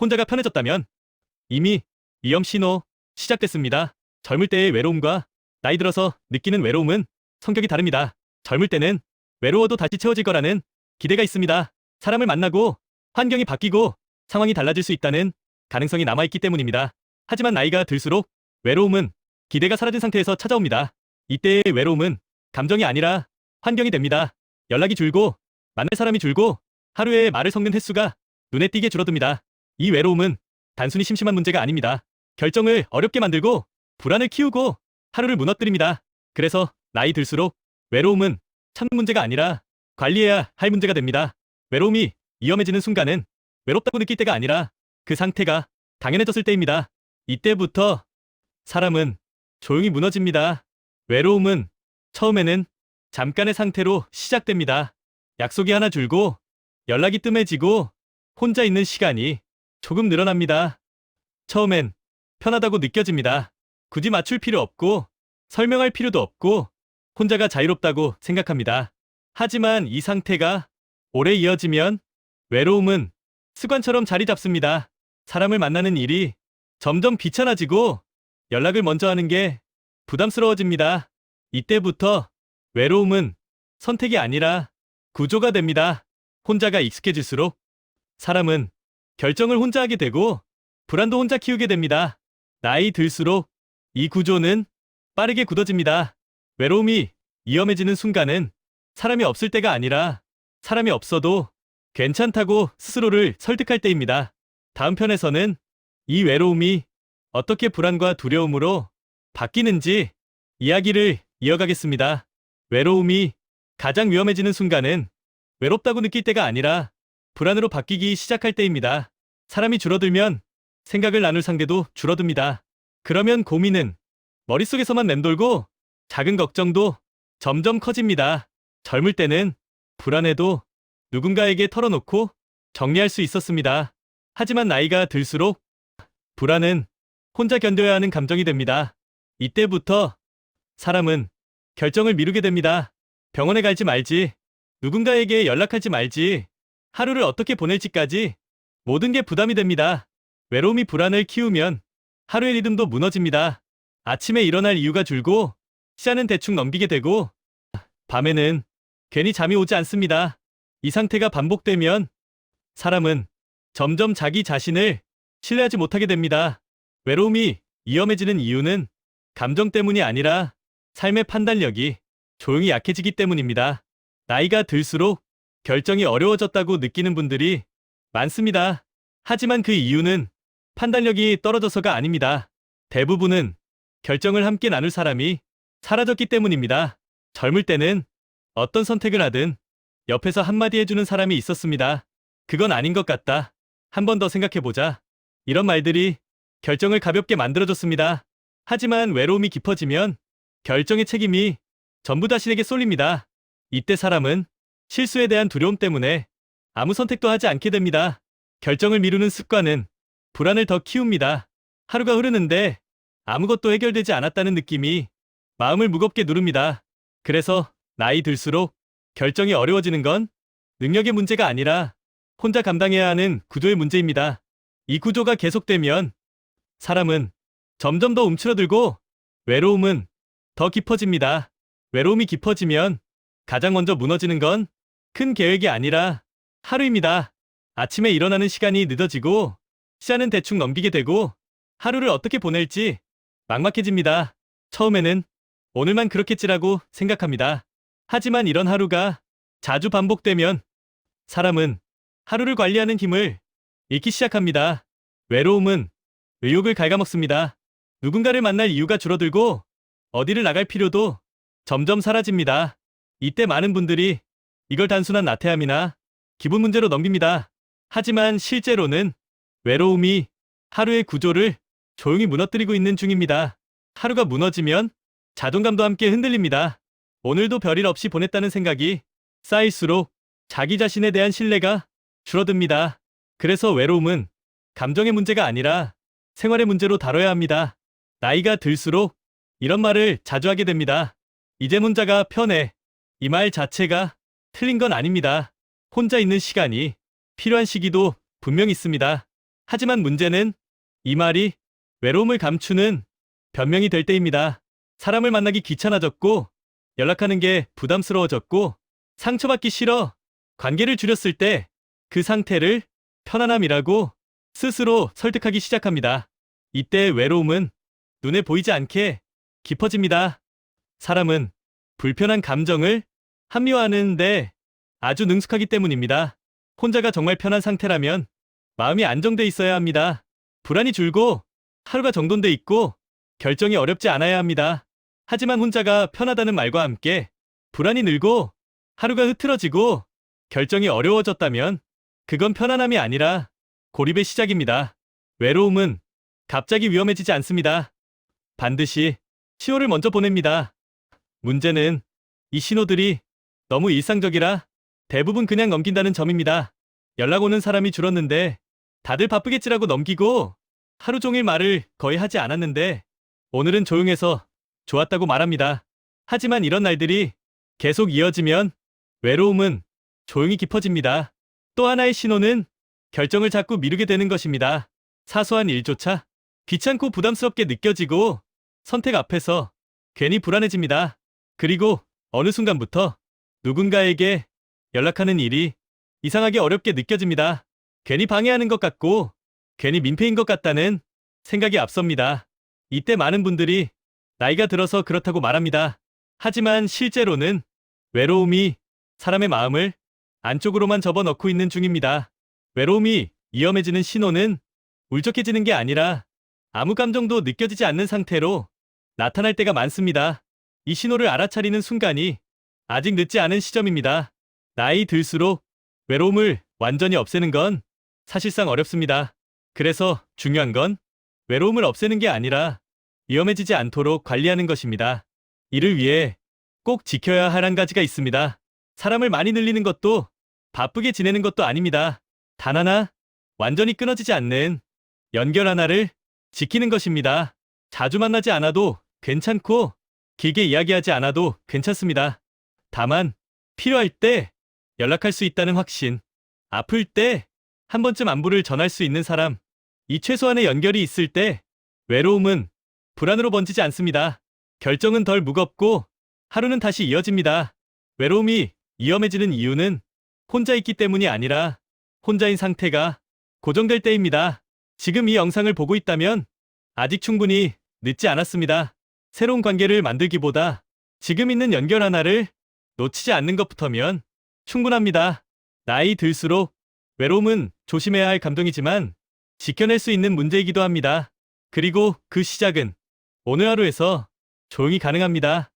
혼자가 편해졌다면 이미 위험 신호 시작됐습니다. 젊을 때의 외로움과 나이 들어서 느끼는 외로움은 성격이 다릅니다. 젊을 때는 외로워도 다시 채워질 거라는 기대가 있습니다. 사람을 만나고 환경이 바뀌고 상황이 달라질 수 있다는 가능성이 남아있기 때문입니다. 하지만 나이가 들수록 외로움은 기대가 사라진 상태에서 찾아옵니다. 이때의 외로움은 감정이 아니라 환경이 됩니다. 연락이 줄고 만날 사람이 줄고 하루에 말을 섞는 횟수가 눈에 띄게 줄어듭니다. 이 외로움은 단순히 심심한 문제가 아닙니다. 결정을 어렵게 만들고 불안을 키우고 하루를 무너뜨립니다. 그래서 나이 들수록 외로움은 참는 문제가 아니라 관리해야 할 문제가 됩니다. 외로움이 위험해지는 순간은 외롭다고 느낄 때가 아니라 그 상태가 당연해졌을 때입니다. 이때부터 사람은 조용히 무너집니다. 외로움은 처음에는 잠깐의 상태로 시작됩니다. 약속이 하나 줄고 연락이 뜸해지고 혼자 있는 시간이 조금 늘어납니다. 처음엔 편하다고 느껴집니다. 굳이 맞출 필요 없고 설명할 필요도 없고 혼자가 자유롭다고 생각합니다. 하지만 이 상태가 오래 이어지면 외로움은 습관처럼 자리 잡습니다. 사람을 만나는 일이 점점 귀찮아지고 연락을 먼저 하는 게 부담스러워집니다. 이때부터 외로움은 선택이 아니라 구조가 됩니다. 혼자가 익숙해질수록 사람은 결정을 혼자 하게 되고 불안도 혼자 키우게 됩니다. 나이 들수록 이 구조는 빠르게 굳어집니다. 외로움이 위험해지는 순간은 사람이 없을 때가 아니라 사람이 없어도 괜찮다고 스스로를 설득할 때입니다. 다음 편에서는 이 외로움이 어떻게 불안과 두려움으로 바뀌는지 이야기를 이어가겠습니다. 외로움이 가장 위험해지는 순간은 외롭다고 느낄 때가 아니라 불안으로 바뀌기 시작할 때입니다. 사람이 줄어들면 생각을 나눌 상대도 줄어듭니다. 그러면 고민은 머릿속에서만 맴돌고 작은 걱정도 점점 커집니다. 젊을 때는 불안해도 누군가에게 털어놓고 정리할 수 있었습니다. 하지만 나이가 들수록 불안은 혼자 견뎌야 하는 감정이 됩니다. 이때부터 사람은 결정을 미루게 됩니다. 병원에 갈지 말지, 누군가에게 연락할지 말지, 하루를 어떻게 보낼지까지 모든 게 부담이 됩니다. 외로움이 불안을 키우면 하루의 리듬도 무너집니다. 아침에 일어날 이유가 줄고 시간은 대충 넘기게 되고 밤에는 괜히 잠이 오지 않습니다. 이 상태가 반복되면 사람은 점점 자기 자신을 신뢰하지 못하게 됩니다. 외로움이 위험해지는 이유는 감정 때문이 아니라 삶의 판단력이 조용히 약해지기 때문입니다. 나이가 들수록 결정이 어려워졌다고 느끼는 분들이 많습니다. 하지만 그 이유는 판단력이 떨어져서가 아닙니다. 대부분은 결정을 함께 나눌 사람이 사라졌기 때문입니다. 젊을 때는 어떤 선택을 하든 옆에서 한마디 해주는 사람이 있었습니다. 그건 아닌 것 같다. 한 번 더 생각해보자. 이런 말들이 결정을 가볍게 만들어줬습니다. 하지만 외로움이 깊어지면 결정의 책임이 전부 자신에게 쏠립니다. 이때 사람은 실수에 대한 두려움 때문에 아무 선택도 하지 않게 됩니다. 결정을 미루는 습관은 불안을 더 키웁니다. 하루가 흐르는데 아무것도 해결되지 않았다는 느낌이 마음을 무겁게 누릅니다. 그래서 나이 들수록 결정이 어려워지는 건 능력의 문제가 아니라 혼자 감당해야 하는 구조의 문제입니다. 이 구조가 계속되면 사람은 점점 더 움츠러들고 외로움은 더 깊어집니다. 외로움이 깊어지면 가장 먼저 무너지는 건 큰 계획이 아니라 하루입니다. 아침에 일어나는 시간이 늦어지고 시간은 대충 넘기게 되고 하루를 어떻게 보낼지 막막해집니다. 처음에는 오늘만 그렇겠지라고 생각합니다. 하지만 이런 하루가 자주 반복되면 사람은 하루를 관리하는 힘을 잃기 시작합니다. 외로움은 의욕을 갉아먹습니다. 누군가를 만날 이유가 줄어들고 어디를 나갈 필요도 점점 사라집니다. 이때 많은 분들이 이걸 단순한 나태함이나 기분 문제로 넘깁니다. 하지만 실제로는 외로움이 하루의 구조를 조용히 무너뜨리고 있는 중입니다. 하루가 무너지면 자존감도 함께 흔들립니다. 오늘도 별일 없이 보냈다는 생각이 쌓일수록 자기 자신에 대한 신뢰가 줄어듭니다. 그래서 외로움은 감정의 문제가 아니라 생활의 문제로 다뤄야 합니다. 나이가 들수록 이런 말을 자주 하게 됩니다. 이제 혼자가 편해. 이 말 자체가 틀린 건 아닙니다. 혼자 있는 시간이 필요한 시기도 분명히 있습니다. 하지만 문제는 이 말이 외로움을 감추는 변명이 될 때입니다. 사람을 만나기 귀찮아졌고, 연락하는 게 부담스러워졌고, 상처받기 싫어 관계를 줄였을 때 그 상태를 편안함이라고 스스로 설득하기 시작합니다. 이때 외로움은 눈에 보이지 않게 깊어집니다. 사람은 불편한 감정을 합리화하는데 아주 능숙하기 때문입니다. 혼자가 정말 편한 상태라면 마음이 안정돼 있어야 합니다. 불안이 줄고 하루가 정돈돼 있고 결정이 어렵지 않아야 합니다. 하지만 혼자가 편하다는 말과 함께 불안이 늘고 하루가 흐트러지고 결정이 어려워졌다면 그건 편안함이 아니라 고립의 시작입니다. 외로움은 갑자기 위험해지지 않습니다. 반드시 신호를 먼저 보냅니다. 문제는 이 신호들이 너무 일상적이라 대부분 그냥 넘긴다는 점입니다. 연락 오는 사람이 줄었는데 다들 바쁘겠지라고 넘기고 하루 종일 말을 거의 하지 않았는데 오늘은 조용해서 좋았다고 말합니다. 하지만 이런 날들이 계속 이어지면 외로움은 조용히 깊어집니다. 또 하나의 신호는 결정을 자꾸 미루게 되는 것입니다. 사소한 일조차 귀찮고 부담스럽게 느껴지고 선택 앞에서 괜히 불안해집니다. 그리고 어느 순간부터 누군가에게 연락하는 일이 이상하게 어렵게 느껴집니다. 괜히 방해하는 것 같고 괜히 민폐인 것 같다는 생각이 앞섭니다. 이때 많은 분들이 나이가 들어서 그렇다고 말합니다. 하지만 실제로는 외로움이 사람의 마음을 안쪽으로만 접어넣고 있는 중입니다. 외로움이 위험해지는 신호는 울적해지는 게 아니라 아무 감정도 느껴지지 않는 상태로 나타날 때가 많습니다. 이 신호를 알아차리는 순간이 아직 늦지 않은 시점입니다. 나이 들수록 외로움을 완전히 없애는 건 사실상 어렵습니다. 그래서 중요한 건 외로움을 없애는 게 아니라 위험해지지 않도록 관리하는 것입니다. 이를 위해 꼭 지켜야 할 한 가지가 있습니다. 사람을 많이 늘리는 것도 바쁘게 지내는 것도 아닙니다. 단 하나, 완전히 끊어지지 않는 연결 하나를 지키는 것입니다. 자주 만나지 않아도 괜찮고 길게 이야기하지 않아도 괜찮습니다. 다만 필요할 때 연락할 수 있다는 확신, 아플 때 한 번쯤 안부를 전할 수 있는 사람, 이 최소한의 연결이 있을 때 외로움은 불안으로 번지지 않습니다. 결정은 덜 무겁고 하루는 다시 이어집니다. 외로움이 위험해지는 이유는 혼자 있기 때문이 아니라 혼자인 상태가 고정될 때입니다. 지금 이 영상을 보고 있다면 아직 충분히 늦지 않았습니다. 새로운 관계를 만들기보다 지금 있는 연결 하나를 놓치지 않는 것부터면 충분합니다. 나이 들수록 외로움은 조심해야 할 감정이지만 지켜낼 수 있는 문제이기도 합니다. 그리고 그 시작은 오늘 하루에서 조용히 가능합니다.